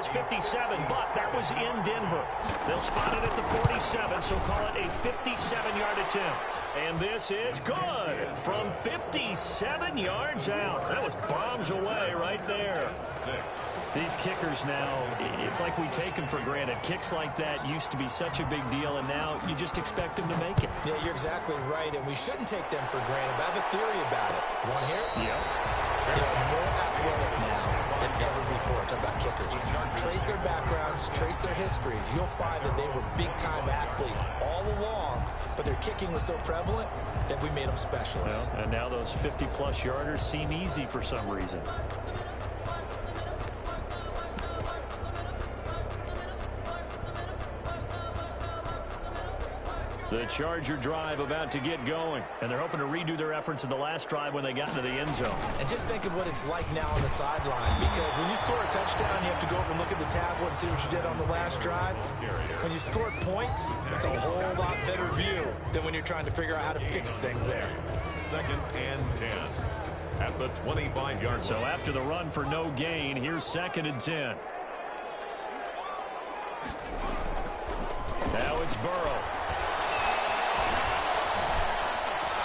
is 57, but that was in Denver. They'll spot it at the 47, so call it a 57-yard attempt. And this is good from 57 yards out. That was bombs away right there. These kickers now, it's like we take them for granted. Kicks like that used to be such a big deal, and now you just expect them to make it. Yeah, you're exactly right, and we shouldn't take them for granted. But I have a theory about it. You want to hear it? Yep. They're more athletic now than ever before. Talk about kickers. Trace their backgrounds, trace their histories. You'll find that they were big-time athletes all along, but their kicking was so prevalent that we made them specialists. Well, and now those 50-plus yarders seem easy for some reason. The Charger drive about to get going, and they're hoping to redo their efforts in the last drive when they got into the end zone. And just think of what it's like now on the sideline, because when you score a touchdown, you have to go over and look at the tablet and see what you did on the last drive. When you scored points, it's a whole lot better view than when you're trying to figure out how to fix things there. 2nd and 10 at the 25-yard line. So after the run for no gain, here's 2nd and 10. Now it's Burrow.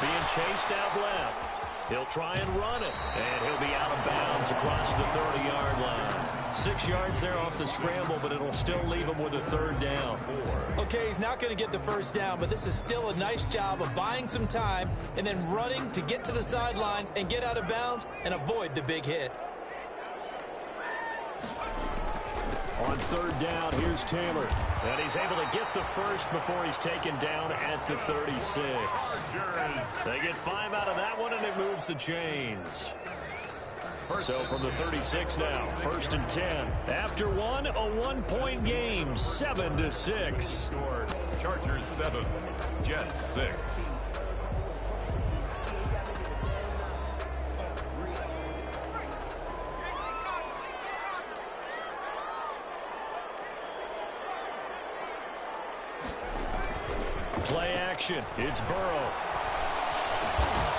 Being chased out left. He'll try and run it. And he'll be out of bounds across the 30-yard line. 6 yards there off the scramble, but it'll still leave him with a 3rd down. Okay, he's not going to get the 1st down, but this is still a nice job of buying some time and then running to get to the sideline and get out of bounds and avoid the big hit. On 3rd down, here's Taylor. And he's able to get the first before he's taken down at the 36. They get 5 out of that one, and it moves the chains. So from the 36 now, 1st and 10. After one, a 1-point game, 7-6. Chargers 7, Jets 6. Play action. It's Burrow.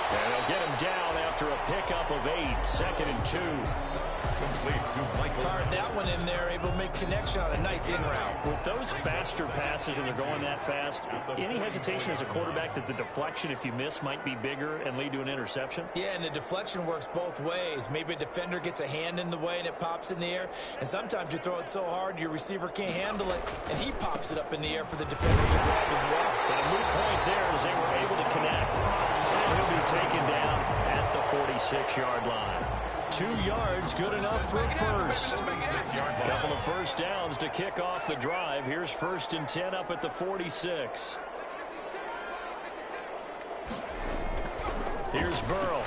And they'll get him down after a pickup of 8. 2nd and 2. Complete to Michael. Fired that one in there, able to make connection on a nice in route. With those faster passes and they're going that fast, any hesitation as a quarterback that the deflection, if you miss, might be bigger and lead to an interception? Yeah, and the deflection works both ways. Maybe a defender gets a hand in the way and it pops in the air. And sometimes you throw it so hard your receiver can't handle it, and he pops it up in the air for the defenders to grab as well. But a moot point there as they were able to connect. And he'll be taken down at the 46-yard line. 2 yards, good enough for a first. Couple of first downs to kick off the drive. Here's 1st and 10 up at the 46. Here's Burrow.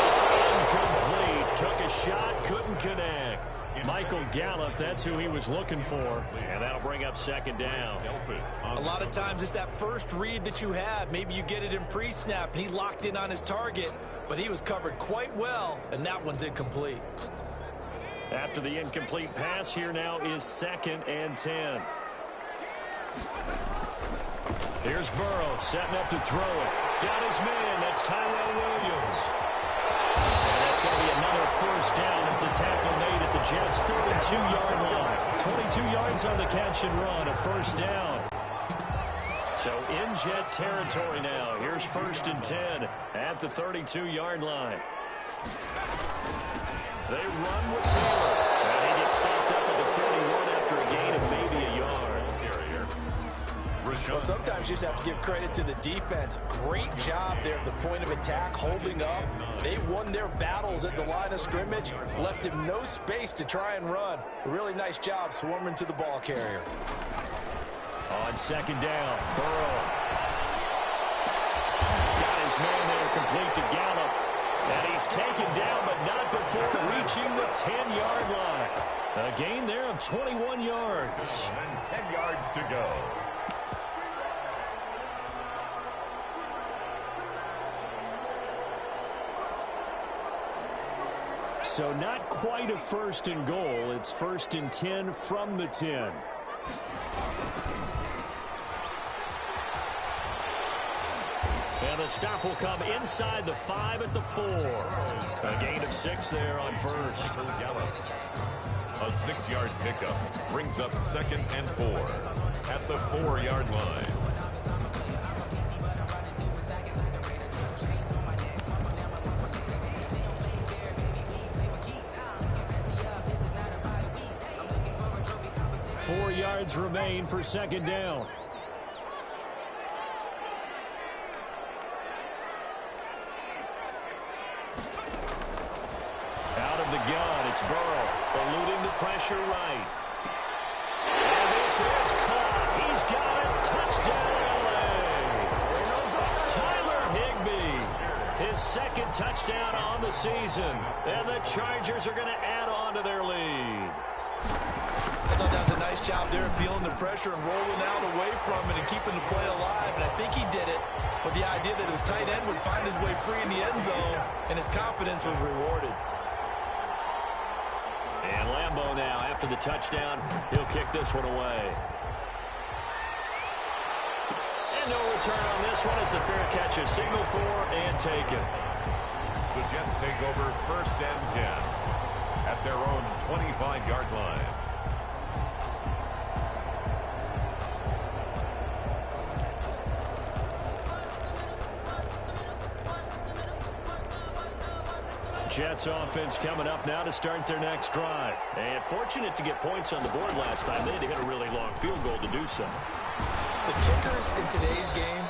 It's incomplete. Took a shot, couldn't connect. Michael Gallup, that's who he was looking for. And that'll bring up 2nd down. A lot of times it's that first read that you have. Maybe you get it in pre-snap, and he locked in on his target, but he was covered quite well, and that one's incomplete. After the incomplete pass, here now is 2nd and 10. Here's Burrow setting up to throw it. Got his man. That's Tyrell Williams. And that's going to be another first down as the tackle made at the Jets' 32-yard line. 22 yards on the catch and run, a first down. So in Jet territory now. Here's 1st and 10 at the 32-yard line. They run with Taylor. And he gets stopped up at the 31 after a gain of maybe a yard. Well, sometimes you just have to give credit to the defense. Great job there at the point of attack, holding up. They won their battles at the line of scrimmage, left him no space to try and run. A really nice job swarming to the ball carrier. On 2nd down, Burrow. Got his man there, complete to Gallup. And he's taken down, but not before reaching the 10-yard line. A gain there of 21 yards. And 10 yards to go. So not quite a 1st and goal. It's 1st and 10 from the 10. And the stop will come inside the 5 at the 4. A gain of 6 there on first. A 6-yard pickup brings up 2nd and 4 at the 4-yard line. Four yards remain for 2nd down. Out of the gun, it's Burrow, eluding the pressure right. And this is caught. He's got it. Touchdown, LA. Tyler Higbee, his 2nd touchdown on the season. And the Chargers are going to add on to their lead. I thought that was a nice job there of feeling the pressure and rolling out away from it and keeping the play alive. And I think he did it with the idea that his tight end would find his way free in the end zone, and his confidence was rewarded. And Lambeau now, after the touchdown, he'll kick this one away. And no return on this one as the fair catch is signaled for and taken. The Jets take over 1st and 10 at their own 25-yard line. Jets offense coming up now to start their next drive. And fortunate to get points on the board last time. They had to hit a really long field goal to do so. The kickers in today's game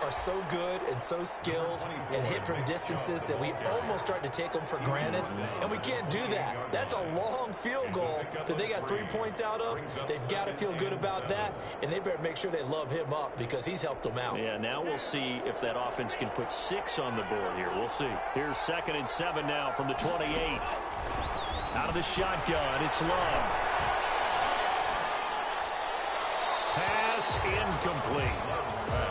are so good and so skilled and hit from distances that we almost start to take them for granted, and we can't do that. That's a long field goal that they got 3 points out of. They've got to feel good about that, and they better make sure they love him up because he's helped them out. Yeah, now we'll see if that offense can put 6 on the board here. We'll see. Here's 2nd and 7 now from the 28. Out of the shotgun, it's Love. Pass incomplete.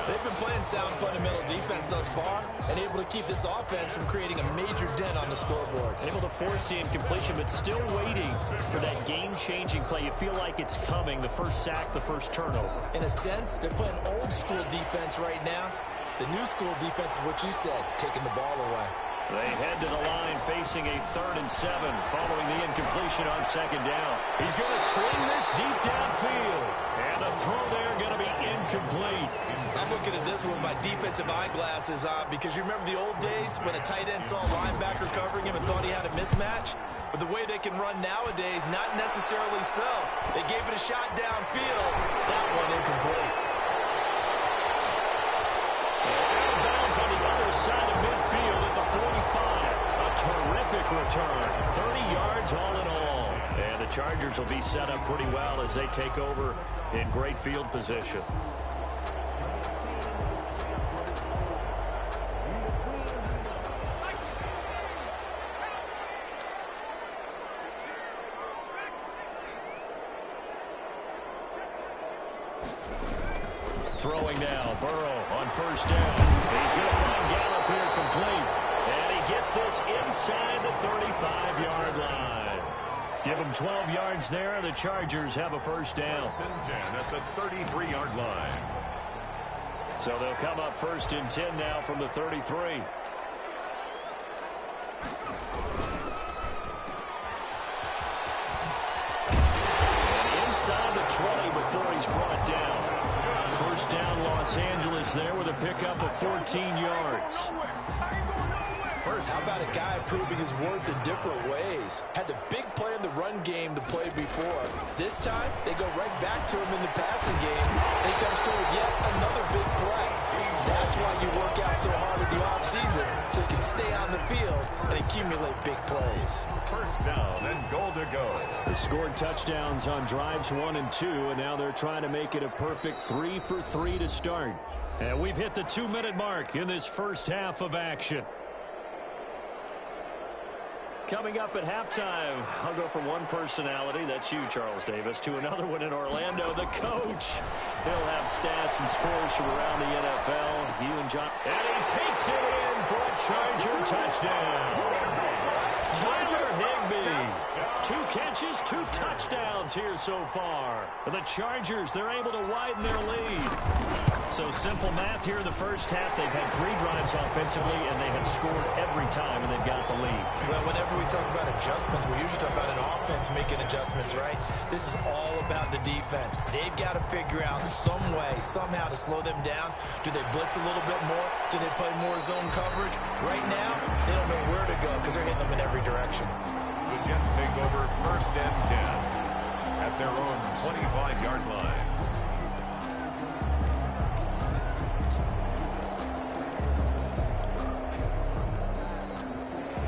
They've been playing sound fundamental defense thus far and able to keep this offense from creating a major dent on the scoreboard. Able to force the incompletion, but still waiting for that game-changing play. You feel like it's coming, the first sack, the first turnover. In a sense, they're playing old-school defense right now. The new school defense is what you said, taking the ball away. They head to the line facing a 3rd and 7 following the incompletion on 2nd down. He's going to sling this deep downfield. And the throw there going to be incomplete. I'm looking at this with my defensive eyeglasses on because you remember the old days when a tight end saw a linebacker covering him and thought he had a mismatch? But the way they can run nowadays, not necessarily so. They gave it a shot downfield. That one incomplete. Out of bounds on the other side of midfield at the 45. A terrific return. 30 yards all in all. And the Chargers will be set up pretty well as they take over in great field position. Throwing now, Burrow on 1st down. He's going to find Gallup here complete. And he gets this inside the 35-yard line. Give him 12 yards there. The Chargers have a 1st down. 10 at the 33-yard line. So they'll come up 1st and 10 now from the 33. And inside the 20 before he's brought down. 1st down, Los Angeles there with a pickup of 14 yards. How about a guy proving his worth in different ways? Had the big play in the run game the play before. This time, they go right back to him in the passing game. And he comes through with yet another big play. That's why you work out so hard in the offseason, so you can stay on the field and accumulate big plays. 1st down and goal to go. They scored touchdowns on drives 1 and 2, and now they're trying to make it a perfect 3 for 3 to start. And we've hit the 2-minute mark in this first half of action. Coming up at halftime, I'll go from one personality, that's you, Charles Davis, to another one in Orlando, the coach. He'll have stats and scores from around the NFL. You and John. And he takes it in for a Charger touchdown. Tyler Higbee 2 catches, 2 touchdowns here so far. The Chargers, they're able to widen their lead. So simple math here in the first half. They've had 3 drives offensively, and they have scored every time, and they've got the lead. Well, whenever we talk about adjustments, we usually talk about an offense making adjustments, right? This is all about the defense. They've got to figure out some way, somehow to slow them down. Do they blitz a little bit more? Do they play more zone coverage? Right now, they don't know where to go because they're hitting them in every direction. The Jets take over 1st and 10 at their own 25-yard line.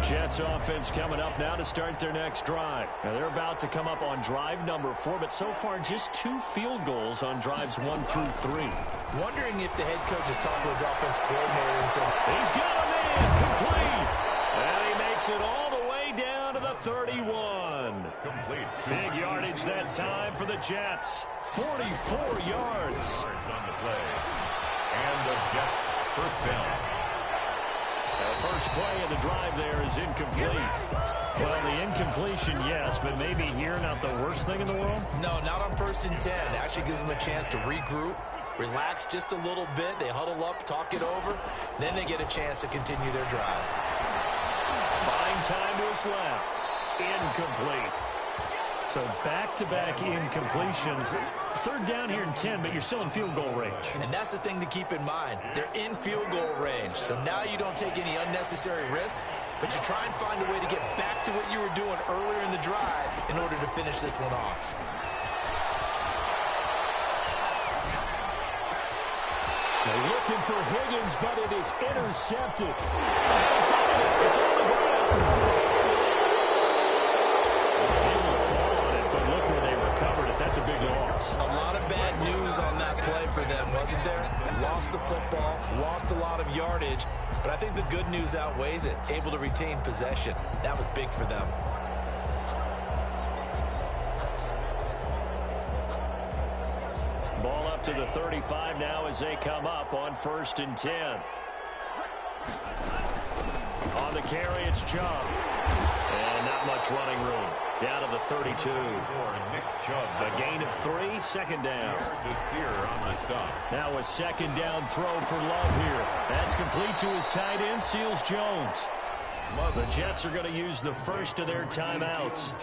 Jets offense coming up now to start their next drive. Now they're about to come up on drive number 4, but so far just 2 field goals on drives 1 through 3. Wondering if the head coach is talking to his offense coordinator and said, he's got a man complete. And he makes it all the way down to the 31. Complete. Big yardage that time for the Jets. 44 yards. On the play. And the Jets first down. The first play of the drive there is incomplete. Well, the incompletion, yes, but maybe here not the worst thing in the world? no, not on 1st and 10. Actually gives them a chance to regroup, relax just a little bit. They huddle up, talk it over. Then they get a chance to continue their drive. Buying time to his left. Incomplete. So back-to-back incompletions. 3rd down here in 10, but you're still in field goal range. And that's the thing to keep in mind. They're in field goal range. So now you don't take any unnecessary risks, but you try and find a way to get back to what you were doing earlier in the drive in order to finish this one off. They're looking for Higgins, but it is intercepted. It's on the ground. That's a big loss. A lot of bad news on that play for them, wasn't there? Lost the football, lost a lot of yardage, but I think the good news outweighs it. Able to retain possession. That was big for them. Ball up to the 35 now as they come up on 1st and 10. On the carry, it's Chubb. And not much running room. Down to the 32. For Nick Chubb. A gain of 3, 2nd down. Desir on the stop. Now a 2nd down throw for Love here. That's complete to his tight end, Seals Jones. The Jets are going to use the first of their timeouts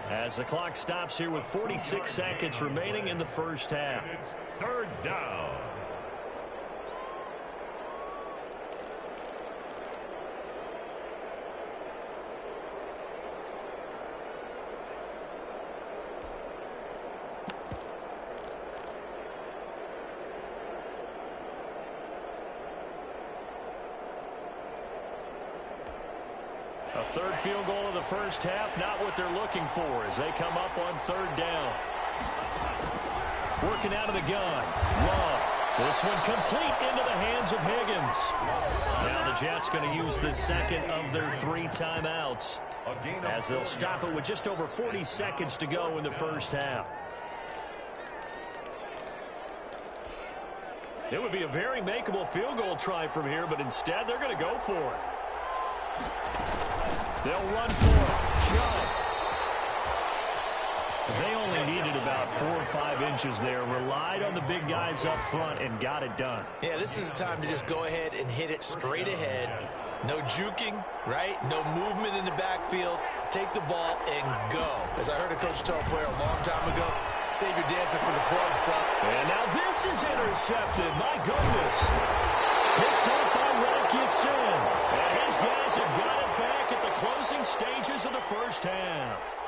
as the clock stops here with 46 seconds remaining in the first half. It's 3rd down. A 3rd field goal of the first half, not what they're looking for as they come up on 3rd down. Working out of the gun. Love. This one complete into the hands of Higgins. Now the Jets going to use the 2nd of their 3 timeouts as they'll stop it with just over 40 seconds to go in the first half. It would be a very makeable field goal try from here, but instead they're going to go for it. They'll run for it. Chubb. They only needed about 4 or 5 inches there. Relied on the big guys up front and got it done. Yeah, this is the time to just go ahead and hit it straight ahead. No juking, right? No movement in the backfield. Take the ball and go. As I heard a coach tell a player a long time ago, save your dancing for the club, son. And now this is intercepted. My goodness. Picked up by Rakusin. And his guys have got it back at the closing stages of the first half.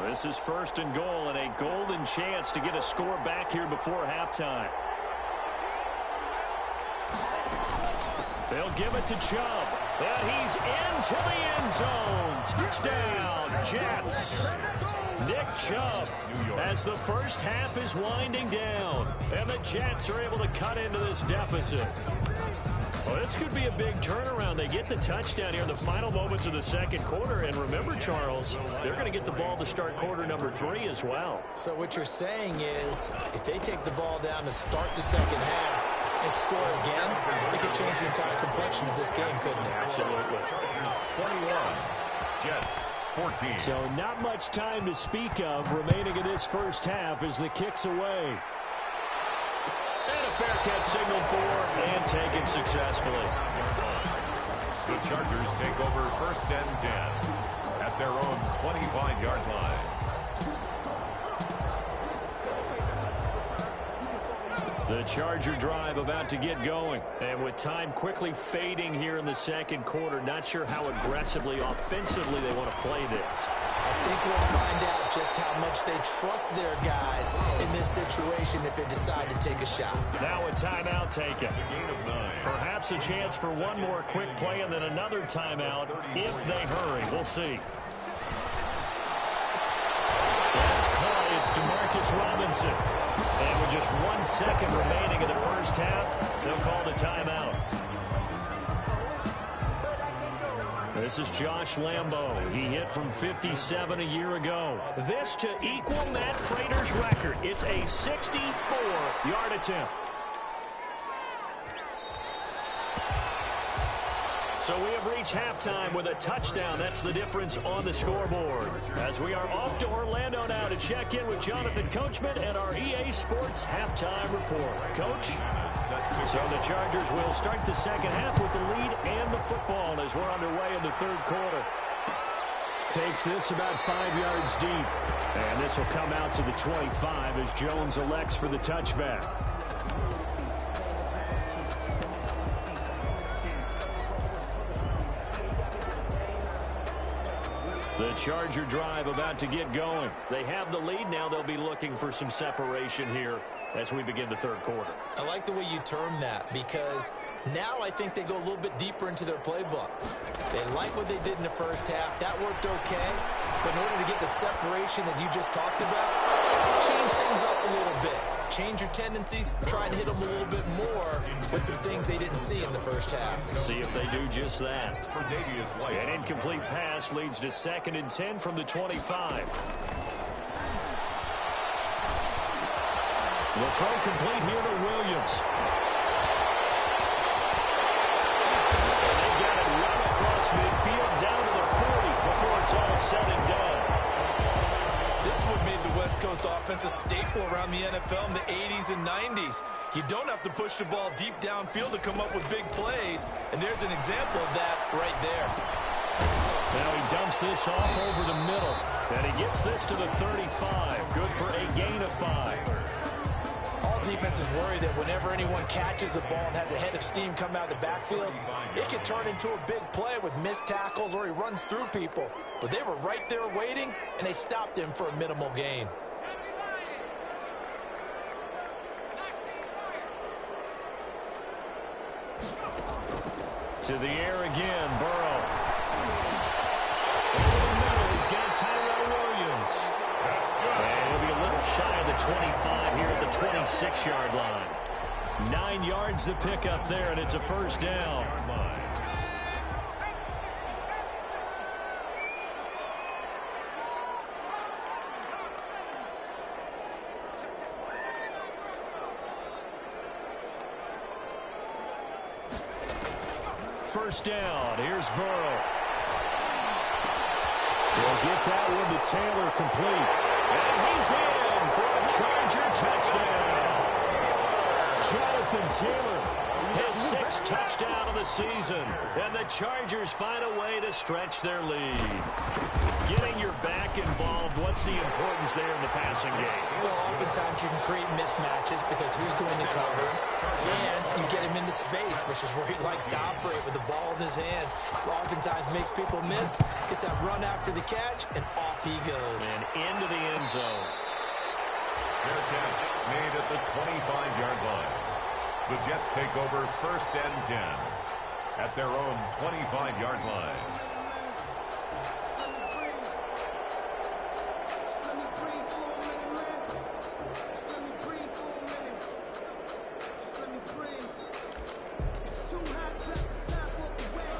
This is 1st and goal and a golden chance to get a score back here before halftime. They'll give it to Chubb. And he's into the end zone. Touchdown, Jets. Nick Chubb as the first half is winding down. And the Jets are able to cut into this deficit. Well, this could be a big turnaround. They get the touchdown here in the final moments of the second quarter. And remember, Charles, they're going to get the ball to start quarter number 3 as well. So what you're saying is if they take the ball down to start the second half, and score again, it could change the entire complexion of this game, couldn't it? Absolutely. 21. Jets 14. So not much time to speak of remaining in this first half as the kick's away. And a fair catch signaled for and taken successfully. The Chargers take over 1st and 10 at their own 25-yard line. The Charger drive about to get going. And with time quickly fading here in the second quarter, not sure how aggressively, offensively they want to play this. I think we'll find out just how much they trust their guys in this situation if they decide to take a shot. Now a timeout taken. Perhaps a chance for one more quick play and then another timeout if they hurry. We'll see. That's caught. It's DeMarcus Robinson. And with just 1 second remaining in the first half, they'll call the timeout. This is Josh Lambo. He hit from 57 a year ago. This to equal Matt Prater's record. It's a 64-yard attempt. So we have reached halftime with a touchdown. That's the difference on the scoreboard. As we are off to Orlando now to check in with Jonathan Coachman and our EA Sports halftime report. Coach? So the Chargers will start the second half with the lead and the football as we're underway in the third quarter. Takes this about 5 yards deep. And this will come out to the 25 as Jones elects for the touchback. The Charger drive about to get going. They have the lead now. They'll be looking for some separation here as we begin the third quarter. I like the way you term that because now I think they go a little bit deeper into their playbook. They like what they did in the first half. That worked okay. But in order to get the separation that you just talked about, change things up a little bit. Change your tendencies, try and hit them a little bit more with some things they didn't see in the first half. See if they do just that. An incomplete pass leads to 2nd and 10 from the 25. The throw complete here to Williams. They got it right across midfield down to the 40 before it's all said and done. This would made the West Coast offense a staple around the NFL in the 80s and 90s. You don't have to push the ball deep downfield to come up with big plays, and there's an example of that right there. Now he dumps this off over the middle, and he gets this to the 35. Good for a gain of 5. All defenses worry that whenever anyone catches the ball and has a head of steam come out of the backfield, it can turn into a big play with missed tackles or he runs through people. But they were right there waiting, and they stopped him for a minimal gain. To the air again, Burrow. Over the middle, he's got Tyrell Williams. That's good. And he'll be a little shy of the 25 here at the 26-yard line. 9 yards to pick up there, and it's a first down. First down. Here's Burrow. He'll get that one to Taylor complete. And he's in for a Charger touchdown. Jonathan Taylor, his 6th touchdown of the season. And the Chargers find a way to stretch their lead. Getting your back involved, what's the importance there in the passing game? Well, oftentimes you can create mismatches because who's going to cover, and you get him into space, which is where he likes to operate with the ball in his hands. Oftentimes makes people miss, gets that run after the catch, and off he goes. And into the end zone. Fair catch made at the 25-yard line. The Jets take over 1st and 10 at their own 25-yard line.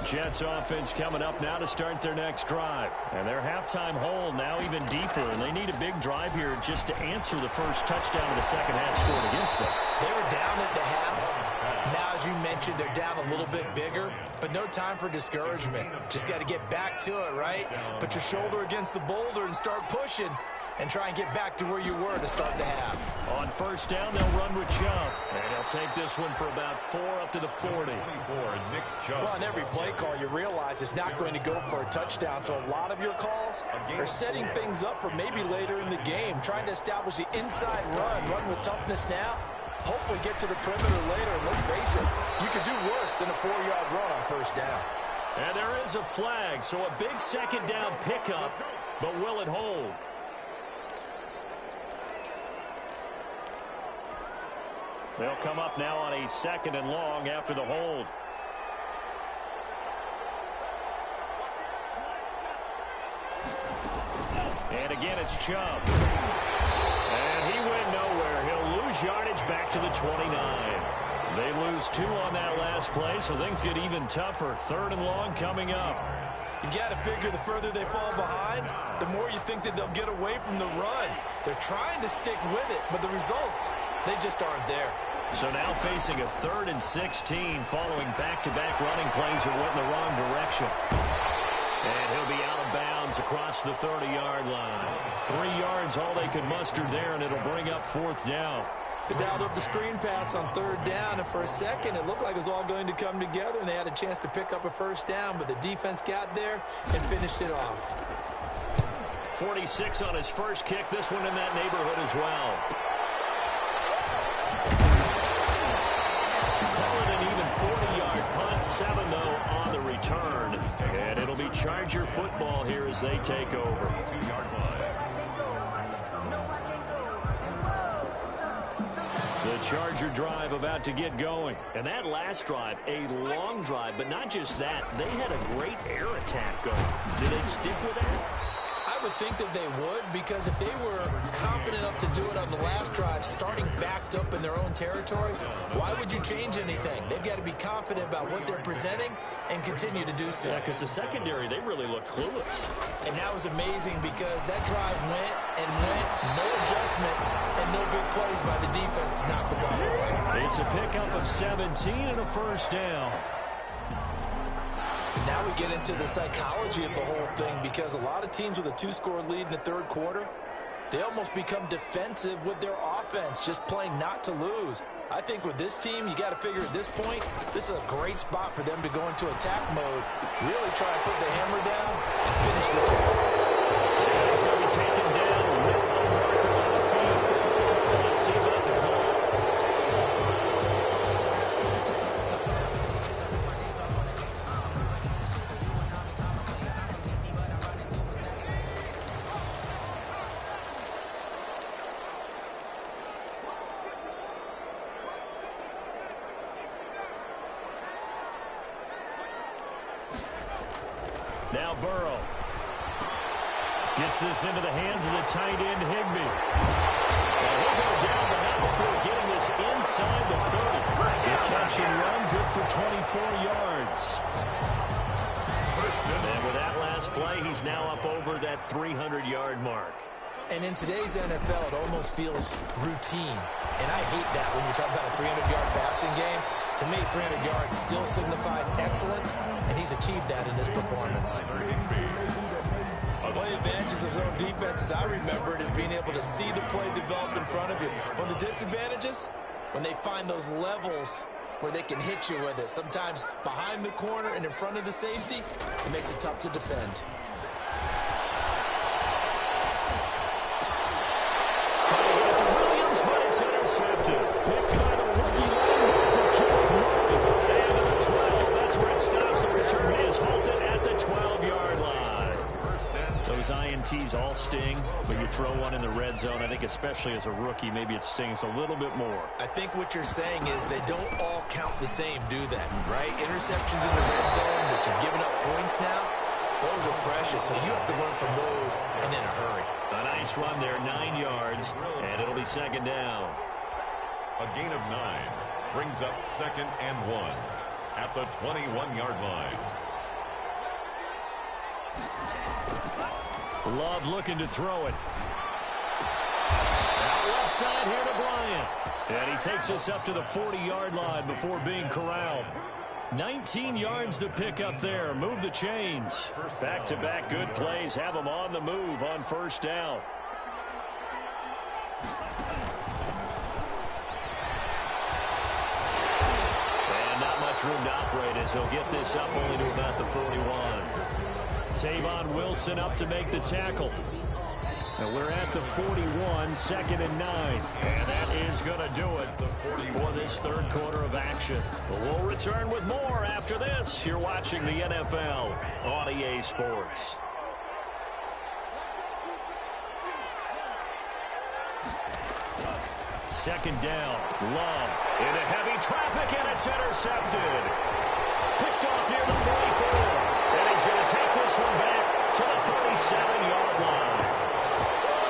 Jets offense coming up now to start their next drive. And their halftime hole now even deeper, and they need a big drive here just to answer the first touchdown of the second half scored against them. They were down at the half. mentioned, they're down a little bit bigger, but no time for discouragement. Just got to get back to it, right? Put your shoulder against the boulder and start pushing and try and get back to where you were to start the half. On first down, they'll run with Chubb. And he'll take this one for about 4 up to the 40. Well, on every play call, you realize it's not going to go for a touchdown. So a lot of your calls are setting things up for maybe later in the game, trying to establish the inside run with toughness now. Hopefully get to the perimeter later. And let's face it, you could do worse than a 4-yard run on first down. And there is a flag, so a big second down pickup, but will it hold? They'll come up now on a 2nd and long after the hold. And again, it's Chubb. And he went nowhere. He'll lose yardage back to the 29. They lose 2 on that last play, so things get even tougher. 3rd and long coming up. You've got to figure the further they fall behind, the more you think that they'll get away from the run. They're trying to stick with it, but the results, they just aren't there. So now facing a 3rd and 16 following back-to-back running plays that went in the wrong direction. And he'll be out of bounds across the 30-yard line. 3 yards, all they could muster there, and it'll bring up 4th down. They dialed up the screen pass on 3rd down, and for a second it looked like it was all going to come together, and they had a chance to pick up a first down, but the defense got there and finished it off. 46 on his first kick, this one in that neighborhood as well. Call it an even 40-yard punt, 7 though on the return, and it'll be Charger football here as they take over. 2-yard line. The Charger drive about to get going. And that last drive, a long drive, but not just that. They had a great air attack going. Did they stick with that? I would think that they would, because if they were confident enough to do it on the last drive, starting backed up in their own territory, why would you change anything? They've got to be confident about what they're presenting and continue to do so. Yeah, because the secondary, they really looked clueless. And that was amazing because that drive went and went, no adjustments, and no big plays by the defense to knock the ball away. It's a pickup of 17 and a first down. Now we get into the psychology of the whole thing, because a lot of teams with a 2-score lead in the 3rd quarter, they almost become defensive with their offense, just playing not to lose. I think with this team, you got to figure at this point, this is a great spot for them to go into attack mode, really try to put the hammer down and finish this one off. He's going to be taken down with a marker on the field. So let's see about the call. Now Burrow gets this into the hands of the tight end, Higbee. Now he'll go down, but not before getting this inside the 30. The catch and run, good for 24 yards. And with that last play, he's now up over that 300-yard mark. And in today's NFL, it almost feels routine. And I hate that when you talk about a 300-yard passing game. To me, 300 yards still signifies excellence, and he's achieved that in this performance. One of the advantages of zone defense, as I remember it, is being able to see the play develop in front of you. One of the disadvantages, when they find those levels where they can hit you with it, sometimes behind the corner and in front of the safety, it makes it tough to defend. Trying to get it to Williams, but it's intercepted. Picked by the rookie linebacker, Kenneth Murray. And to the 12, that's where it stops. The return is halted at the 12-yard line. Those INTs all sting, but you throw one in the red zone, I think especially as a rookie, maybe it stings a little bit more. I think what you're saying is they don't all count the same, do they? Right? Interceptions in the red zone that you're giving up points now, those are precious, so you have to learn from those and in a hurry. A nice run there, 9 yards, and it'll be 2nd down. A gain of 9 brings up 2nd and 1 at the 21-yard line. Love looking to throw it. Out left side here to Bryant. And he takes us up to the 40-yard line before being corralled. 19 yards to pick up there. Move the chains. Back-to-back good plays. Have them on the move on first down. And not much room to operate as he'll get this up only to about the 41. Tavon Wilson up to make the tackle. And we're at the 41, 2nd and 9. And that is going to do it for this third quarter of action. But we'll return with more after this. You're watching the NFL on EA Sports. Second down, Love into heavy traffic, and it's intercepted. Picked off near the 44. And he's going to take this one back to the 37-yard line.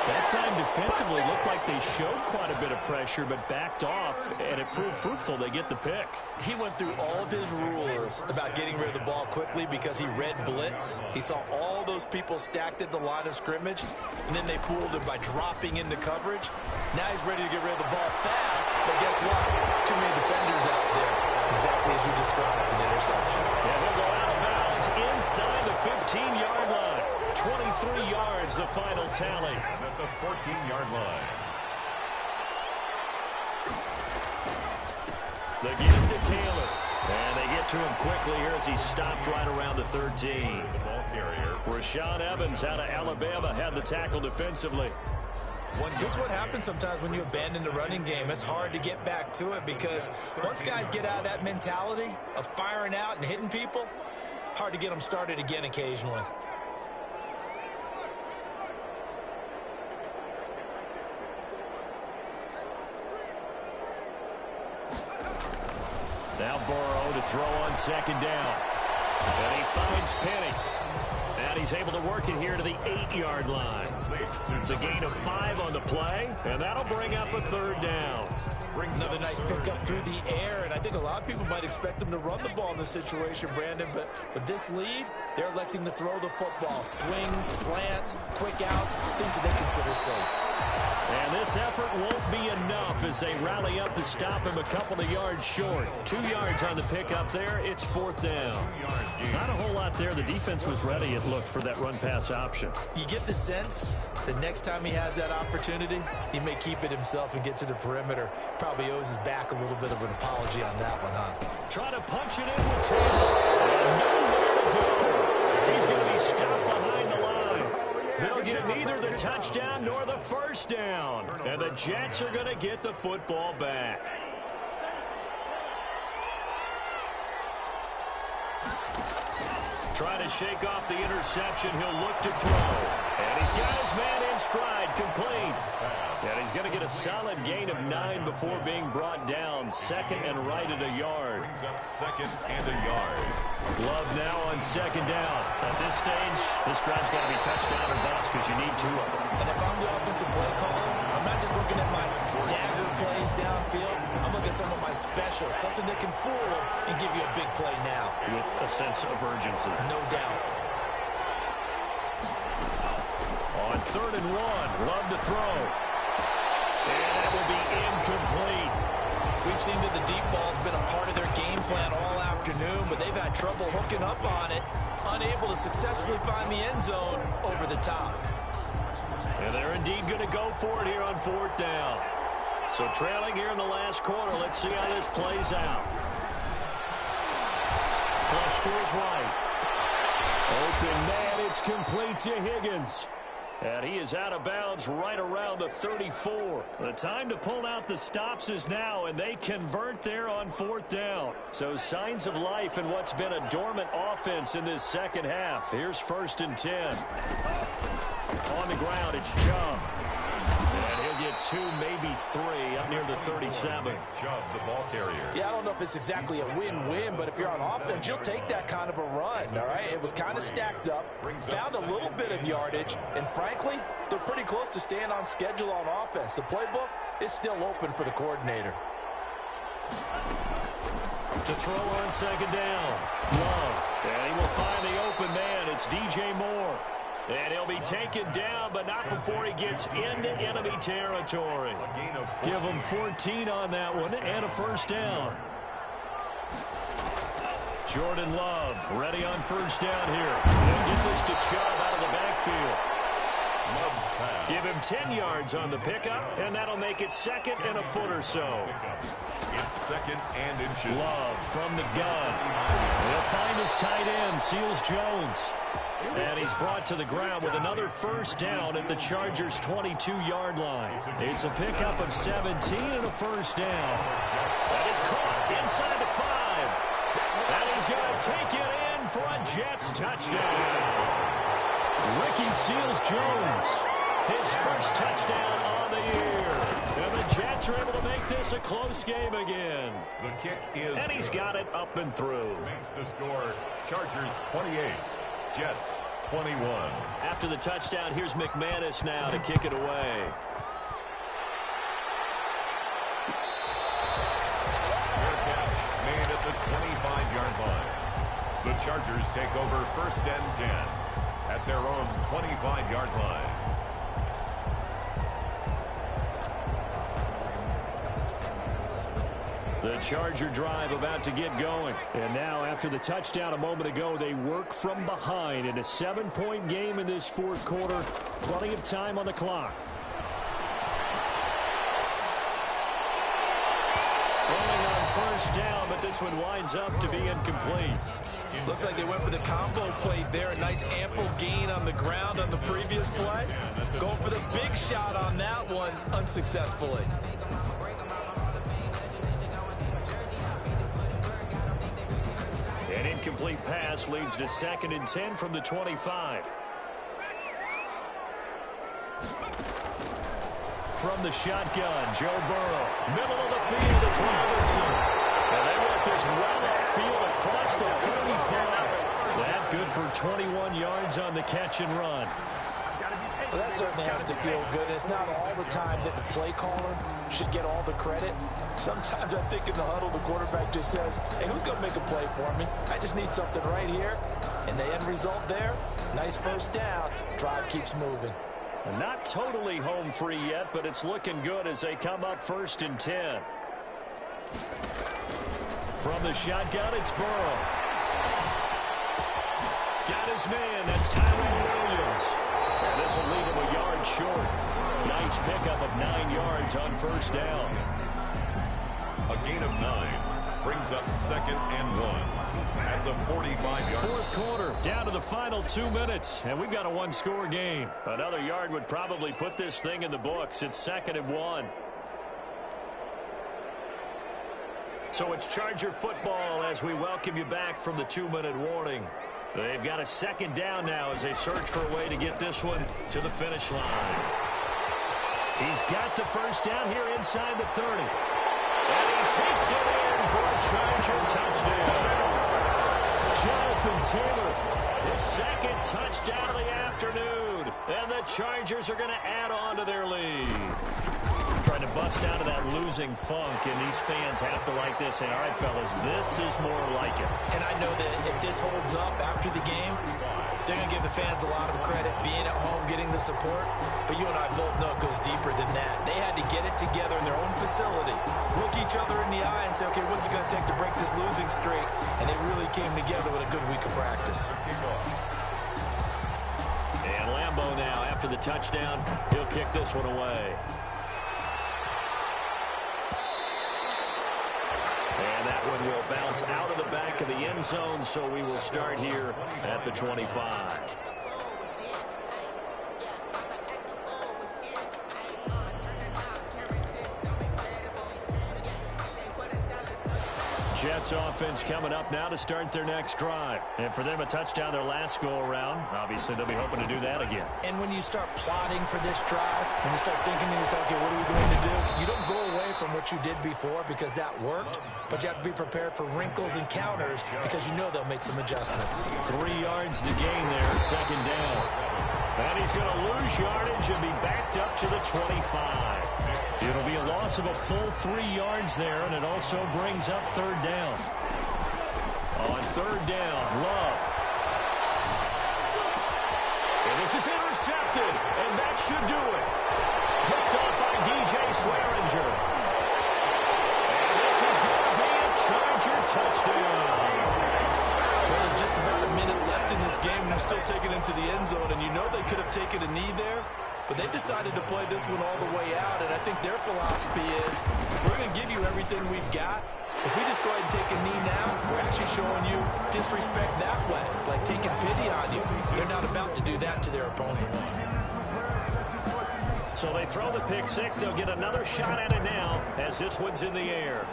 That time defensively looked like they showed quite a bit of pressure but backed off, and it proved fruitful. They get the pick. He went through all of his rules about getting rid of the ball quickly because he read blitz. He saw all those people stacked at the line of scrimmage, and then they fooled him by dropping into coverage. Now he's ready to get rid of the ball fast, but guess what? Too many defenders out there. Exactly as you described, an interception. Yeah, he'll go out of bounds inside the 15-yard line. 23 yards, the final tally. At the 14-yard line. The give to Taylor. And they get to him quickly here as he stopped right around the 13. The ball carrier. Rashaan Evans out of Alabama had the tackle defensively. This is what happens sometimes when you abandon the running game. It's hard to get back to it because once guys get out of that mentality of firing out and hitting people, hard to get them started again occasionally. Now Burrow to throw on second down. And he finds Penny. And he's able to work it here to the 8-yard line. It's a gain of 5 on the play, and that'll bring up a third down. Another nice pickup through the air, and I think a lot of people might expect them to run the ball in this situation, Brandon, but with this lead, they're electing to throw the football. Swings, slants, quick outs, things that they consider safe. And this effort won't be enough as they rally up to stop him a couple of yards short. 2 yards on the pickup there. It's fourth down. Not a whole lot there. The defense was ready, it looked, for that run-pass option. You get the sense the next time he has that opportunity, he may keep it himself and get to the perimeter. Probably owes his back a little bit of an apology on that one, huh? Trying to punch it in with Taylor. And nowhere to go. He's going to be stopped behind the line. They'll get neither the touchdown nor the first down. And the Jets are going to get the football back. Trying to shake off the interception. He'll look to throw. And he's got his man in stride, complete. And he's going to get a solid gain of 9 before being brought down. Second and right at a yard. Brings up second and a yard. Love now on second down. At this stage, this drive's got to be touchdown or bust because you need 2 of them. And if I'm the offensive play caller, I'm not just looking at my dagger plays downfield. I'm looking at some of my specials, something that can fool them and give you a big play now. With a sense of urgency. No doubt. On 3rd and 1, Love to throw. And that will be incomplete. We've seen that the deep ball's been a part of their game plan all afternoon, but they've had trouble hooking up on it, unable to successfully find the end zone over the top. And they're indeed going to go for it here on 4th down. So trailing here in the last quarter, let's see how this plays out. Flush to his right. Open man, it's complete to Higgins. And he is out of bounds right around the 34. The time to pull out the stops is now, and they convert there on 4th down. So signs of life in what's been a dormant offense in this second half. Here's 1st and 10. On the ground, it's Chubb. And he'll get 2, maybe 3, up near the 37. Chubb, the ball carrier. Yeah, I don't know if it's exactly a win-win, but if you're on offense, you'll take that kind of a run, all right? It was kind of stacked up, found a little bit of yardage, and frankly, they're pretty close to staying on schedule on offense. The playbook is still open for the coordinator. To throw on second down. Love. And he will find the open man. It's DJ Moore. And he'll be taken down, but not before he gets into enemy territory. Give him 14 on that one and a first down. Jordan Love ready on first down here. They'll get this to Chubb out of the backfield. Love's pass. Give him 10 yards on the pickup, and that'll make it second and a foot or so. It's second and inches. Love from the gun. He'll find his tight end, Seals Jones. And he's brought to the ground with another first down at the Chargers' 22-yard line. It's a pickup of 17 and a first down. That is caught inside the 5. And he's going to take it in for a Jets touchdown. Ricky Seals-Jones, his first touchdown on the year. And the Jets are able to make this a close game again. The kick is And he's good. got it up and through. Makes the score Chargers 28, Jets 21. After the touchdown, here's McManus now to kick it away. Fair catch made at the 25-yard line. The Chargers take over first and 10 at their own 25-yard line. The Charger drive about to get going. And now, after the touchdown a moment ago, they work from behind in a 7-point game in this fourth quarter. Plenty of time on the clock. Throwing on first down, but this one winds up to be incomplete. Looks like they went for the combo plate there. A nice ample gain on the ground on the previous play. Going for the big shot on that one unsuccessfully. An incomplete pass leads to 2nd and 10 from the 25. From the shotgun, Joe Burrow. Middle of the field, it's Robertson. And they want this well upfield across the 45. That good for 21 yards on the catch and run. Well, that certainly has to feel good. It's not all the time that the play caller should get all the credit. Sometimes I think in the huddle, the quarterback just says, hey, who's going to make a play for me? I just need something right here. And the end result there, nice first down. Drive keeps moving. And not totally home free yet, but it's looking good as they come up 1st and 10. From the shotgun, it's Burrow. Got his man. That's Tyrell Williams. And this will leave him a yard short. Nice pickup of 9 yards on first down. A gain of 9 brings up 2nd and 1 at the 45-yard. Fourth quarter, down to the final 2 minutes, and we've got a one-score game. Another yard would probably put this thing in the books. It's 2nd and 1. So it's Charger football as we welcome you back from the 2-minute warning. They've got a 2nd down now as they search for a way to get this one to the finish line. He's got the first down here inside the 30. And he takes it in for a Charger touchdown. Jonathan Taylor, his 2nd touchdown of the afternoon. And the Chargers are going to add on to their lead. Trying to bust out of that losing funk, and these fans have to like this. And, all right, fellas, this is more like it. And I know that if this holds up after the game, they're going to give the fans a lot of credit, being at home, getting the support. But you and I both know it goes deeper than that. They had to get it together in their own facility, look each other in the eye and say, okay, what's it going to take to break this losing streak? And they really came together with a good week of practice. And Lambeau now, after the touchdown, he'll kick this one away. And that one will bounce out of the back of the end zone, so we will start here at the 25. Jets offense coming up now to start their next drive. And for them, a touchdown their last go-around. Obviously, they'll be hoping to do that again. And when you start plotting for this drive, when you start thinking to yourself, okay, what are we going to do? You don't go away from what you did before because that worked, but you have to be prepared for wrinkles and counters because you know they'll make some adjustments. 3 yards to gain there, 2nd down. And he's going to lose yardage and be backed up to the 25. It'll be a loss of a full 3 yards there, and it also brings up 3rd down. On 3rd down, Love. And This is intercepted, and that should do it. Picked up by DJ Swearinger. And this is going to be a Charger touchdown. Well, there's just about a minute left in this game, and they're still taking it to the end zone. And you know they could have taken a knee there, but they decided to play this one all the way out. And I think their philosophy is, we're going to give you everything we've got. If we just go ahead and take a knee now, we're actually showing you disrespect that way, like taking pity on you. They're not about to do that to their opponent. So they throw the pick six. They'll get another shot at it now as this one's in the air.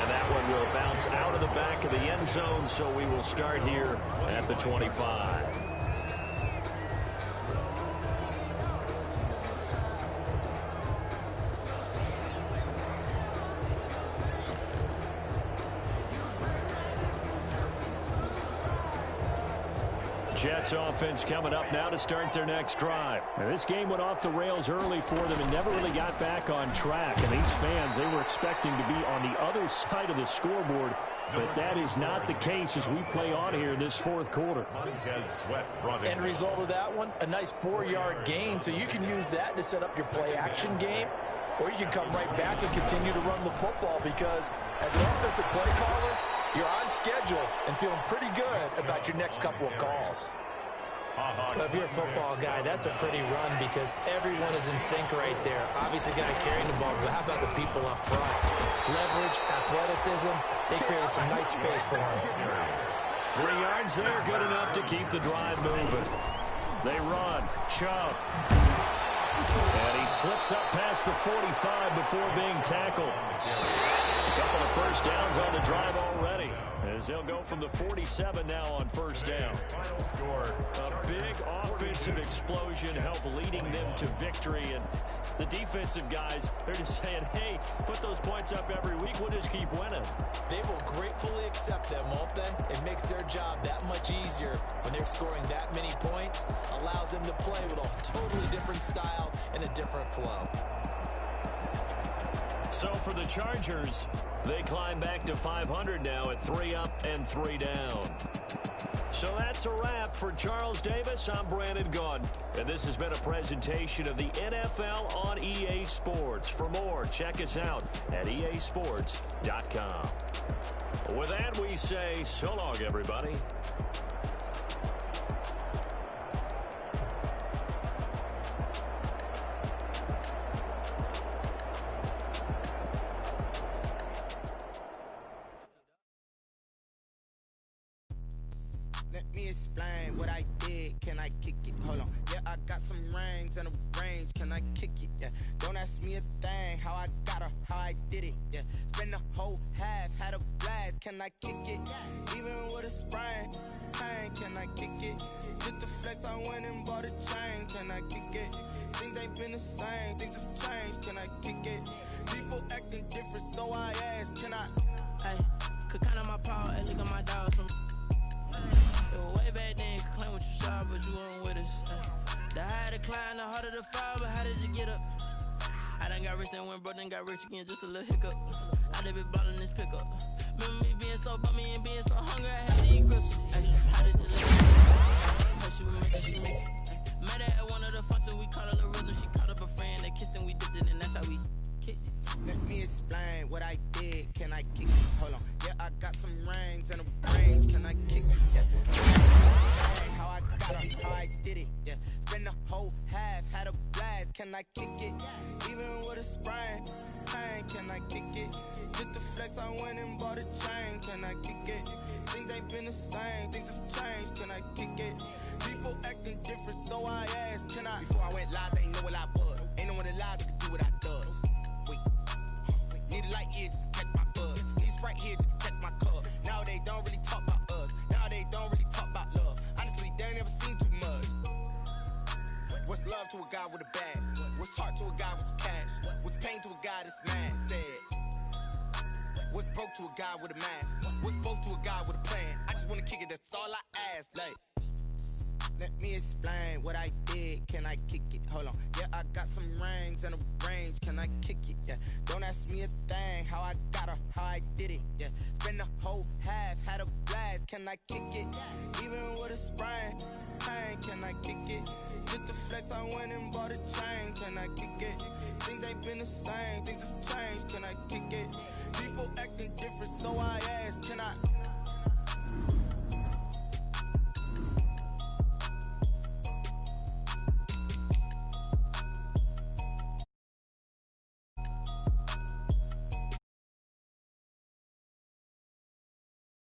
And that one will bounce out of the back of the end zone, so we will start here at the 25. Jets offense coming up now to start their next drive. Now, this game went off the rails early for them and never really got back on track. And these fans, they were expecting to be on the other side of the scoreboard, but that is not the case as we play on here in this fourth quarter. End result of that one, a nice 4-yard gain, so you can use that to set up your play-action game, or you can come right back and continue to run the football because as an offensive play caller, you're on schedule and feeling pretty good about your next couple of calls. Well, if you're a football guy, that's a pretty run because everyone is in sync right there. Obviously, guy carrying the ball, but how about the people up front? Leverage, athleticism, they created some nice space for him. 3 yards there, good enough to keep the drive moving. They run. Chubb. And he slips up past the 45 before being tackled. A couple of first downs on the drive already, as they'll go from the 47 now on first down. A big offensive explosion helped leading them to victory, and the defensive guys, they're just saying, hey, put those points up every week, we'll just keep winning. They will gratefully accept them, won't they? It makes their job that much easier when they're scoring that many points, allows them to play with a totally different style and a different flow. So for the Chargers, they climb back to 500 now at 3 up and 3 down. So that's a wrap for Charles Davis. I'm Brandon Gunn, and this has been a presentation of the NFL on EA Sports. For more, check us out at easports.com. With that, we say so long, everybody. Let me explain what I did. Can I kick it? Hold on. Yeah, I got some rings and a range. Can I kick it? Yeah. Don't ask me a thing. How I got her, how I did it. Yeah. Spend the whole half, had a blast. Can I kick it? Even with a sprain. Pain, can I kick it? Just the flex, I went and bought a chain. Can I kick it? Things ain't been the same. Things have changed. Can I kick it? People acting different, so I ask. Can I? Hey, could count on my power and look at my dogs from. Way back then, you could claim what you saw, but you weren't with us. The higher the climb, the harder the fall, but how did you get up? I done got rich and went broke, then got rich again, just a little hiccup. I done been ballin' this pickup. Remember me being so bummy and being so hungry, I had to eat crystal. How did you live? How she would make it, she mix it. Met her at one of the functions, we caught a little rhythm. She caught up a friend, they kissed and we dipped it, and that's how we kicked it. Let me explain what I did. Can I kick it? Hold on. Yeah, I got some rings and a ring. Can I kick it? Yeah. How I got her, how I did it. Yeah. Spend the whole half, had a blast. Can I kick it? Even with a sprain. Pain, can I kick it? Just the flex, I went and bought a chain. Can I kick it? Things ain't been the same. Things have changed. Can I kick it? People acting different, so I asked. Can I? Before I went live, they ain't know what I was. Ain't no one alive that could do what I does. Need a light here just to catch my buzz. Need Sprite here just to catch my cup. Now they don't really talk about us. Now they don't really talk about love. Honestly, they ain't never seen too much. What's love to a guy with a bag? What's heart to a guy with some cash? What's pain to a guy that's mad? Said. What's broke to a guy with a mask? What's both to a guy with a plan? I just wanna kick it, that's all I ask. Like. let me explain what I did. Can I kick it? Hold on. Yeah, I got some rings and a range. Can I kick it? Yeah. Don't ask me a thing. How I got her, how I did it. Yeah. Spend the whole half, had a blast. Can I kick it? Even with a sprain, pain. Can I kick it? Just to flex, I went and bought a chain. Can I kick it? Things ain't been the same. Things have changed. Can I kick it?